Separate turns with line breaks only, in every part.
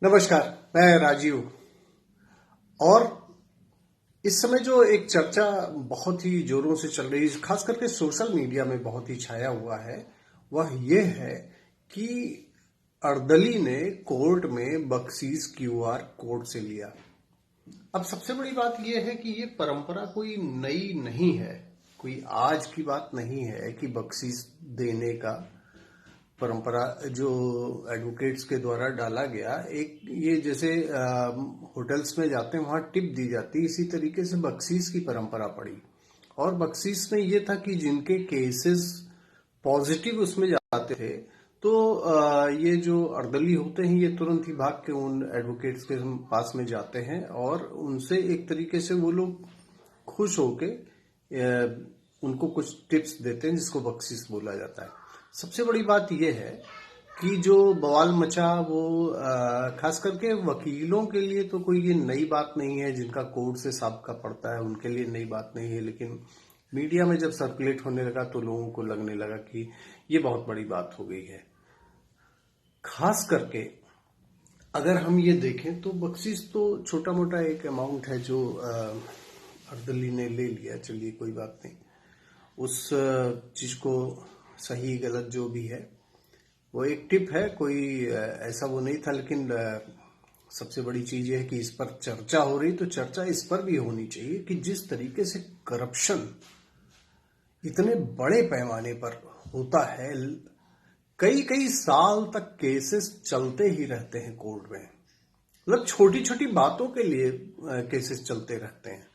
नमस्कार। मैं राजीव। और इस समय जो एक चर्चा बहुत ही जोरों से चल रही है, खास करके सोशल मीडिया में बहुत ही छाया हुआ है, वह ये है कि अर्दली ने कोर्ट में बख्शीश क्यूआर कोड से लिया। अब सबसे बड़ी बात यह है कि ये परंपरा कोई नई नहीं है, कोई आज की बात नहीं है कि बख्शीश देने का परंपरा जो एडवोकेट्स के द्वारा डाला गया। एक ये जैसे होटल्स में जाते हैं वहां टिप दी जाती, इसी तरीके से बख्शीश की परंपरा पड़ी। और बख्शीश में ये था कि जिनके केसेस पॉजिटिव उसमें जाते थे तो ये जो अर्दली होते हैं ये तुरंत ही भाग के उन एडवोकेट्स के पास में जाते हैं और उनसे एक तरीके से वो लोग खुश होके उनको कुछ टिप्स देते हैं, जिसको बख्शीश बोला जाता है। सबसे बड़ी बात यह है कि जो बवाल मचा वो खास करके वकीलों के लिए तो कोई ये नई बात नहीं है, जिनका कोर्ट से साबका पड़ता है उनके लिए नई बात नहीं है, लेकिन मीडिया में जब सर्कुलेट होने लगा तो लोगों को लगने लगा कि ये बहुत बड़ी बात हो गई है। खास करके अगर हम ये देखें तो बख्शीश तो छोटा मोटा एक अमाउंट है जो अर्दली ने ले लिया, चलिए कोई बात नहीं। उस चीज को सही गलत जो भी है वो एक टिप है, कोई ऐसा वो नहीं था। लेकिन सबसे बड़ी चीज ये है कि इस पर चर्चा हो रही, तो चर्चा इस पर भी होनी चाहिए कि जिस तरीके से करप्शन इतने बड़े पैमाने पर होता है, कई कई साल तक केसेस चलते ही रहते हैं कोर्ट में। मतलब छोटी छोटी बातों के लिए केसेस चलते रहते हैं।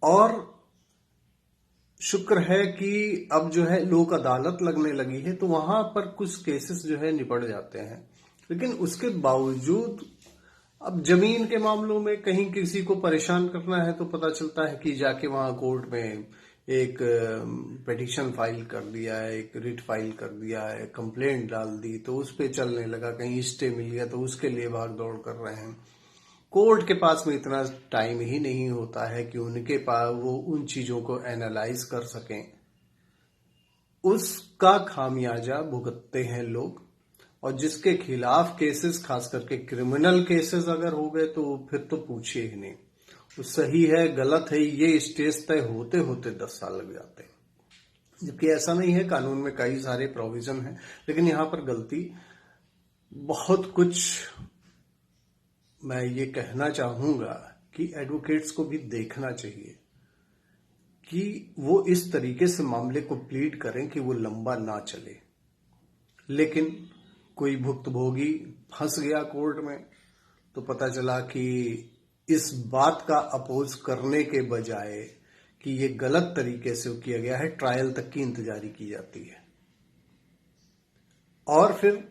और शुक्र है कि अब जो है लोक अदालत लगने लगी है तो वहां पर कुछ केसेस जो है निपट जाते हैं। लेकिन उसके बावजूद अब जमीन के मामलों में कहीं किसी को परेशान करना है तो पता चलता है कि जाके वहां कोर्ट में एक पिटीशन फाइल कर दिया है, एक रिट फाइल कर दिया है, कंप्लेंट डाल दी तो उस पे चलने लगा, कहीं स्टे मिल गया तो उसके लिए भाग दौड़ कर रहे हैं। कोर्ट के पास में इतना टाइम ही नहीं होता है कि उनके पास वो उन चीजों को एनालाइज कर सकें। उसका खामियाजा भुगतते हैं लोग। और जिसके खिलाफ केसेस, खास करके क्रिमिनल केसेस अगर हो गए तो फिर तो पूछिए ही नहीं। वो सही है गलत है ये स्टेज तय होते होते 10 साल लग जाते हैं। जबकि ऐसा नहीं है, कानून में कई सारे प्रोविजन हैं, लेकिन यहां पर गलती बहुत कुछ। मैं ये कहना चाहूंगा कि एडवोकेट्स को भी देखना चाहिए कि वो इस तरीके से मामले को प्लीड करें कि वो लंबा ना चले। लेकिन कोई भुक्तभोगी फंस गया कोर्ट में तो पता चला कि इस बात का अपोज करने के बजाय कि ये गलत तरीके से किया गया है, ट्रायल तक की इंतजारी की जाती है। और फिर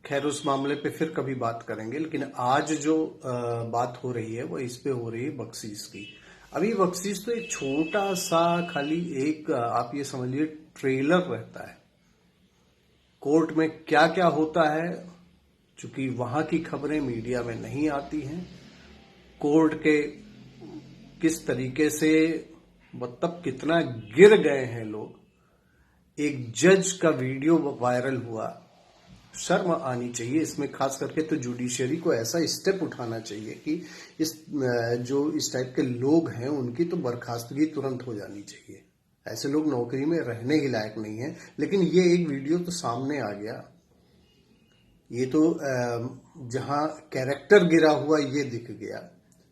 खैर उस मामले पे फिर कभी बात करेंगे, लेकिन आज जो बात हो रही है वो इस पे हो रही है बख्शीश की। अभी बख्शीश तो एक छोटा सा खाली एक आप ये समझिए ट्रेलर रहता है। कोर्ट में क्या क्या होता है, चूंकि वहां की खबरें मीडिया में नहीं आती हैं, कोर्ट के किस तरीके से मतलब कितना गिर गए हैं लोग। एक जज का वीडियो वायरल हुआ, शर्म आनी चाहिए इसमें। खास करके तो जुडिशरी को ऐसा स्टेप उठाना चाहिए कि इस जो इस टाइप के लोग हैं उनकी तो बर्खास्तगी तुरंत हो जानी चाहिए। ऐसे लोग नौकरी में रहने ही लायक नहीं है। लेकिन ये एक वीडियो तो सामने आ गया, ये तो जहां कैरेक्टर गिरा हुआ ये दिख गया,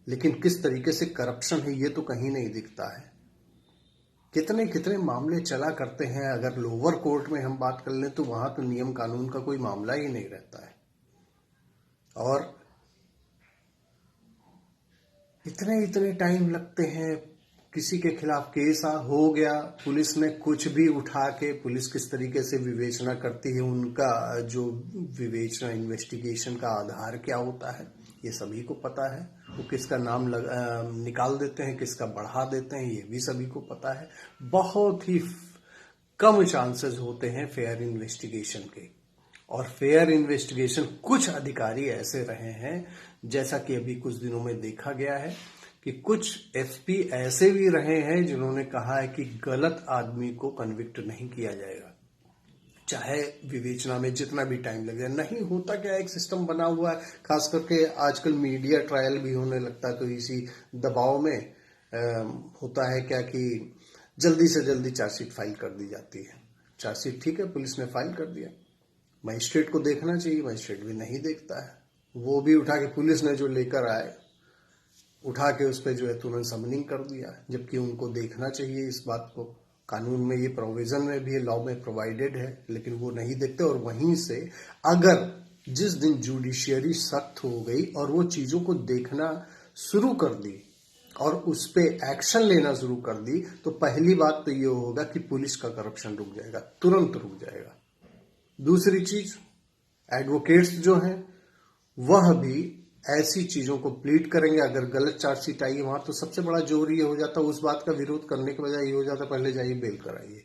लेकिन किस तरीके से करप्शन है ये तो कहीं नहीं दिखता है। कितने कितने मामले चला करते हैं। अगर लोअर कोर्ट में हम बात कर लें तो वहां तो नियम कानून का कोई मामला ही नहीं रहता है। और इतने इतने टाइम लगते हैं, किसी के खिलाफ केस हो गया, पुलिस ने कुछ भी उठा के, पुलिस किस तरीके से विवेचना करती है, उनका जो विवेचना इन्वेस्टिगेशन का आधार क्या होता है ये सभी को पता है। वो किसका नाम निकाल देते हैं, किसका बढ़ा देते हैं, ये भी सभी को पता है। बहुत ही कम चांसेस होते हैं फेयर इन्वेस्टिगेशन के। और फेयर इन्वेस्टिगेशन कुछ अधिकारी ऐसे रहे हैं, जैसा कि अभी कुछ दिनों में देखा गया है कि कुछ एसपी ऐसे भी रहे हैं जिन्होंने कहा है कि गलत आदमी को कन्विक्ट नहीं किया जाएगा, चाहे विवेचना में जितना भी टाइम लगे। नहीं होता क्या, एक सिस्टम बना हुआ है, खास करके आजकल मीडिया ट्रायल भी होने लगता है, तो इसी दबाव में होता है क्या कि जल्दी से जल्दी चार्जशीट फाइल कर दी जाती है। चार्जशीट ठीक है, पुलिस ने फाइल कर दिया, मजिस्ट्रेट को देखना चाहिए, मजिस्ट्रेट भी नहीं देखता है, वो भी उठा के पुलिस ने जो लेकर आए उठा के उस पर जो है तुरंत समनिंग कर दिया, जबकि उनको देखना चाहिए इस बात को। कानून में ये प्रोविजन में भी, लॉ में प्रोवाइडेड है, लेकिन वो नहीं देखते। और वहीं से अगर जिस दिन जुडिशियरी सख्त हो गई और वो चीजों को देखना शुरू कर दी और उस पे एक्शन लेना शुरू कर दी, तो पहली बात तो ये होगा कि पुलिस का करप्शन रुक जाएगा, तुरंत रुक जाएगा। दूसरी चीज, एडवोकेट्स जो हैं वह भी ऐसी चीजों को प्लीड करेंगे। अगर गलत चार्जशीट आई है वहां, तो सबसे बड़ा जोर ये हो जाता है, उस बात का विरोध करने के बजाय ये हो जाता, पहले जाइए बेल कराइए।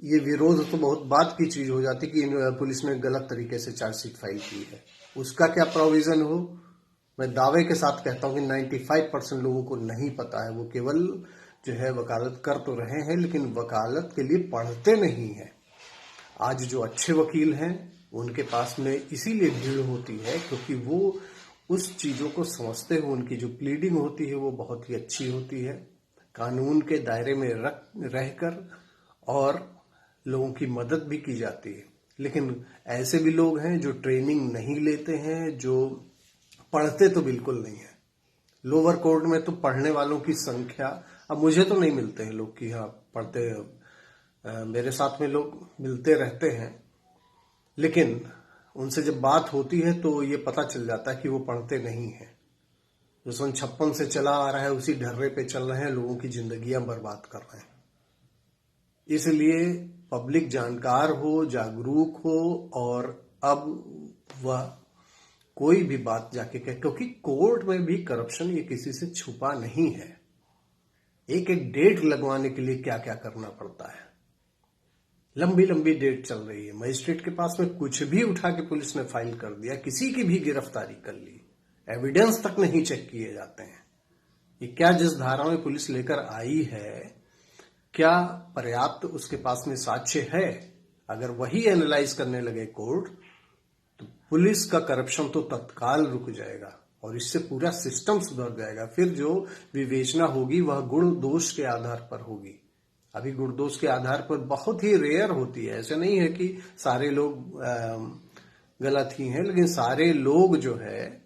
ये विरोध तो बहुत बात की चीज हो जाती कि पुलिस ने गलत तरीके से चार्जशीट फाइल की है। उसका क्या प्रोविजन हो, मैं दावे के साथ कहता हूं कि 95% लोगों को नहीं पता है। वो केवल जो है वकालत कर तो रहे हैं, लेकिन वकालत के लिए पढ़ते नहीं है। आज जो अच्छे वकील हैं उनके पास में इसीलिए भीड़ होती है क्योंकि वो उस चीजों को समझते हुए, उनकी जो प्लीडिंग होती है वो बहुत ही अच्छी होती है, कानून के दायरे में रहकर, और लोगों की मदद भी की जाती है। लेकिन ऐसे भी लोग हैं जो ट्रेनिंग नहीं लेते हैं, जो पढ़ते तो बिल्कुल नहीं है। लोअर कोर्ट में तो पढ़ने वालों की संख्या, अब मुझे तो नहीं मिलते हैं लोग कि हाँ पढ़ते, मेरे साथ में लोग मिलते रहते हैं, लेकिन उनसे जब बात होती है तो ये पता चल जाता है कि वो पढ़ते नहीं है। जो सन 56 से चला आ रहा है उसी ढर्रे पे चल रहे हैं, लोगों की जिंदगियां बर्बाद कर रहे हैं। इसलिए पब्लिक जानकार हो, जागरूक हो, और अब वह कोई भी बात जाके कहे, क्योंकि कोर्ट में भी करप्शन ये किसी से छुपा नहीं है। एक एक डेट लगवाने के लिए क्या क्या करना पड़ता है, लंबी लंबी डेट चल रही है। मजिस्ट्रेट के पास में कुछ भी उठा के पुलिस ने फाइल कर दिया, किसी की भी गिरफ्तारी कर ली, एविडेंस तक नहीं चेक किए जाते हैं। ये क्या जिस धारा में पुलिस लेकर आई है, क्या पर्याप्त उसके पास में साक्ष्य है? अगर वही एनालाइज करने लगे कोर्ट, तो पुलिस का करप्शन तो तत्काल रुक जाएगा और इससे पूरा सिस्टम सुधर जाएगा। फिर जो विवेचना होगी वह गुण दोष के आधार पर होगी। अभी गुण दोष के आधार पर बहुत ही रेयर होती है। ऐसे नहीं है कि सारे लोग गलत ही हैं, लेकिन सारे लोग जो है,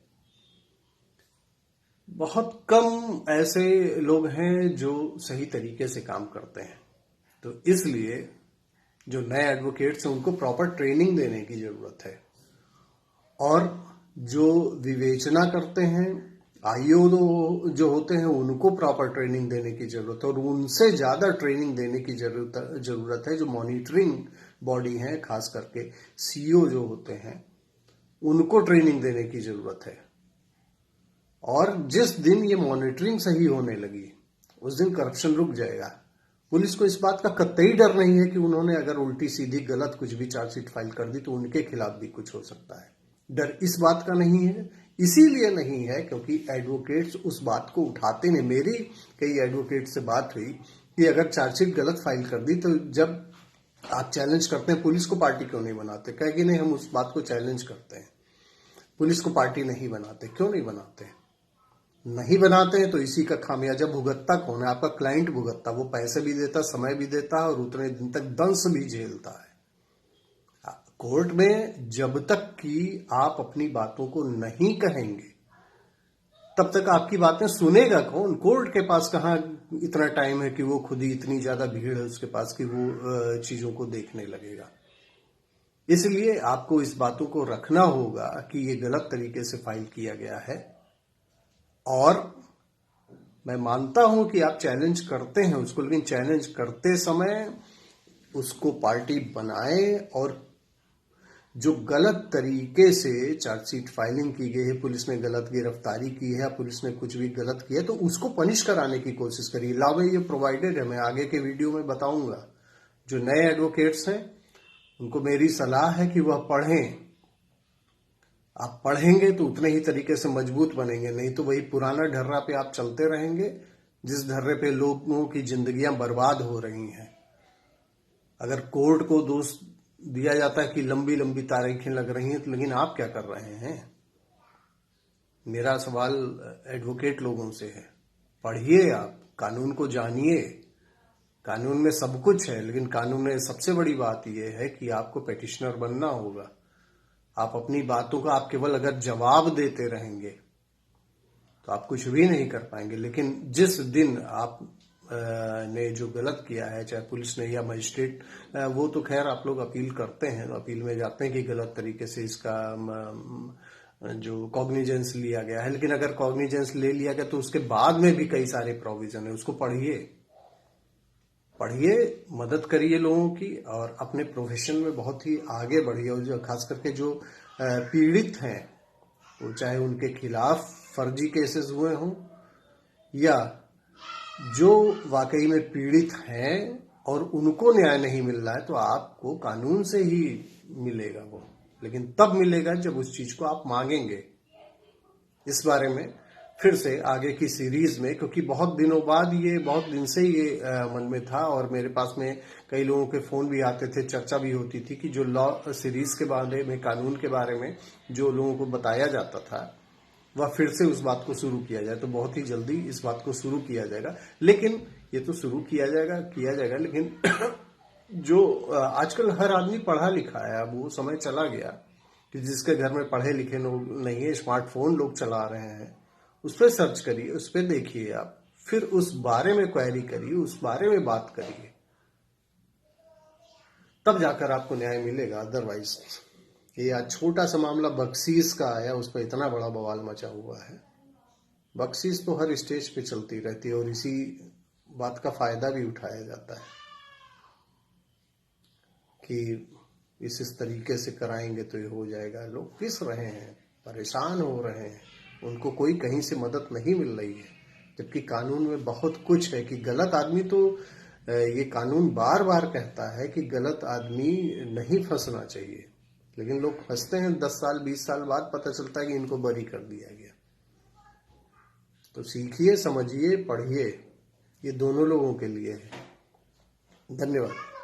बहुत कम ऐसे लोग हैं जो सही तरीके से काम करते हैं। तो इसलिए जो नए एडवोकेट्स हैं उनको प्रॉपर ट्रेनिंग देने की जरूरत है, और जो विवेचना करते हैं, आईओ जो होते हैं, उनको प्रॉपर ट्रेनिंग देने की जरूरत है। और उनसे ज्यादा ट्रेनिंग देने की जरूरत है जो मॉनिटरिंग बॉडी है, खास करके सीईओ जो होते हैं, उनको ट्रेनिंग देने की जरूरत है। और जिस दिन ये मॉनिटरिंग सही होने लगी उस दिन करप्शन रुक जाएगा। पुलिस को इस बात का कतई डर नहीं है कि उन्होंने अगर उल्टी सीधी गलत कुछ भी चार्जशीट फाइल कर दी तो उनके खिलाफ भी कुछ हो सकता है। डर इस बात का नहीं है, इसीलिए नहीं है क्योंकि एडवोकेट्स उस बात को उठाते नहीं। मेरी कई एडवोकेट से बात हुई कि अगर चार्जशीट गलत फाइल कर दी तो जब आप चैलेंज करते हैं पुलिस को पार्टी क्यों नहीं बनाते? कहे कि नहीं, हम उस बात को चैलेंज करते हैं, पुलिस को पार्टी नहीं बनाते। क्यों नहीं बनाते? नहीं बनाते हैं तो इसी का खामियाजा भुगतता कौन है? आपका क्लाइंट भुगतता, वो पैसे भी देता, समय भी देता है और उतने दिन तक दंश भी झेलता है। कोर्ट में जब तक कि आप अपनी बातों को नहीं कहेंगे तब तक आपकी बातें सुनेगा कौन? कोर्ट के पास कहाँ इतना टाइम है कि वो खुद ही, इतनी ज्यादा भीड़ है उसके पास कि वो चीजों को देखने लगेगा। इसलिए आपको इस बातों को रखना होगा कि ये गलत तरीके से फाइल किया गया है। और मैं मानता हूं कि आप चैलेंज करते हैं उसको, लेकिन चैलेंज करते समय उसको पार्टी बनाएं, और जो गलत तरीके से चार्जशीट फाइलिंग की गई है, पुलिस ने गलत गिरफ्तारी की है, पुलिस ने कुछ भी गलत किया तो उसको पनिश कराने की कोशिश करिए। लॉ में ये प्रोवाइडेड है, मैं आगे के वीडियो में बताऊंगा। जो नए एडवोकेट्स हैं उनको मेरी सलाह है कि वह पढ़ें। आप पढ़ेंगे तो उतने ही तरीके से मजबूत बनेंगे, नहीं तो वही पुराना ढर्रा पे आप चलते रहेंगे जिस ढर्रे पे लोगों की जिंदगियां बर्बाद हो रही हैं। अगर कोर्ट को दोष दिया जाता है कि लंबी लंबी तारीखें लग रही हैं, तो लेकिन आप क्या कर रहे हैं? मेरा सवाल एडवोकेट लोगों से है। पढ़िए, आप कानून को जानिए। कानून में सब कुछ है, लेकिन कानून में सबसे बड़ी बात यह है कि आपको पेटिशनर बनना होगा। आप अपनी बातों का आप केवल अगर जवाब देते रहेंगे तो आप कुछ भी नहीं कर पाएंगे। लेकिन जिस दिन आप ने जो गलत किया है, चाहे पुलिस ने या मजिस्ट्रेट, वो तो खैर आप लोग अपील करते हैं, अपील में जाते हैं कि गलत तरीके से इसका जो कॉग्निजेंस लिया गया है, लेकिन अगर कॉग्निजेंस ले लिया गया तो उसके बाद में भी कई सारे प्रोविजन है। उसको पढ़िए, मदद करिए लोगों की, और अपने प्रोफेशन में बहुत ही आगे बढ़िए। और जो खास करके जो पीड़ित हैं, वो चाहे उनके खिलाफ फर्जी केसेस हुए हों या जो वाकई में पीड़ित हैं और उनको न्याय नहीं मिल रहा है, तो आपको कानून से ही मिलेगा वो, लेकिन तब मिलेगा जब उस चीज को आप मांगेंगे। इस बारे में फिर से आगे की सीरीज में, क्योंकि बहुत दिन से ये मन में था, और मेरे पास में कई लोगों के फोन भी आते थे, चर्चा भी होती थी कि जो लॉ सीरीज के बारे में, कानून के बारे में जो लोगों को बताया जाता था, वह फिर से उस बात को शुरू किया जाए। तो बहुत ही जल्दी इस बात को शुरू किया जाएगा। लेकिन ये तो शुरू किया जाएगा, लेकिन जो आजकल हर आदमी पढ़ा लिखा है, अब वो समय चला गया कि जिसके घर में पढ़े लिखे लोग नहीं है, स्मार्टफोन लोग चला रहे हैं, उस पर सर्च करिए, उस पर देखिए, आप फिर उस बारे में क्वेरी करिए, उस बारे में बात करिए, तब जाकर आपको न्याय मिलेगा। अदरवाइज ये आज छोटा सा मामला बख्शीश का आया, उस पर इतना बड़ा बवाल मचा हुआ है। बख्शीश तो हर स्टेज पे चलती रहती है, और इसी बात का फायदा भी उठाया जाता है कि इस तरीके से कराएंगे तो ये हो जाएगा। लोग पिस रहे हैं, परेशान हो रहे हैं, उनको कोई कहीं से मदद नहीं मिल रही है, जबकि कानून में बहुत कुछ है कि गलत आदमी, तो ये कानून बार बार कहता है कि गलत आदमी नहीं फंसना चाहिए, लेकिन लोग फंसते हैं। 10 साल 20 साल बाद पता चलता है कि इनको बरी कर दिया गया। तो सीखिए, समझिए, पढ़िए, ये दोनों लोगों के लिए है। धन्यवाद।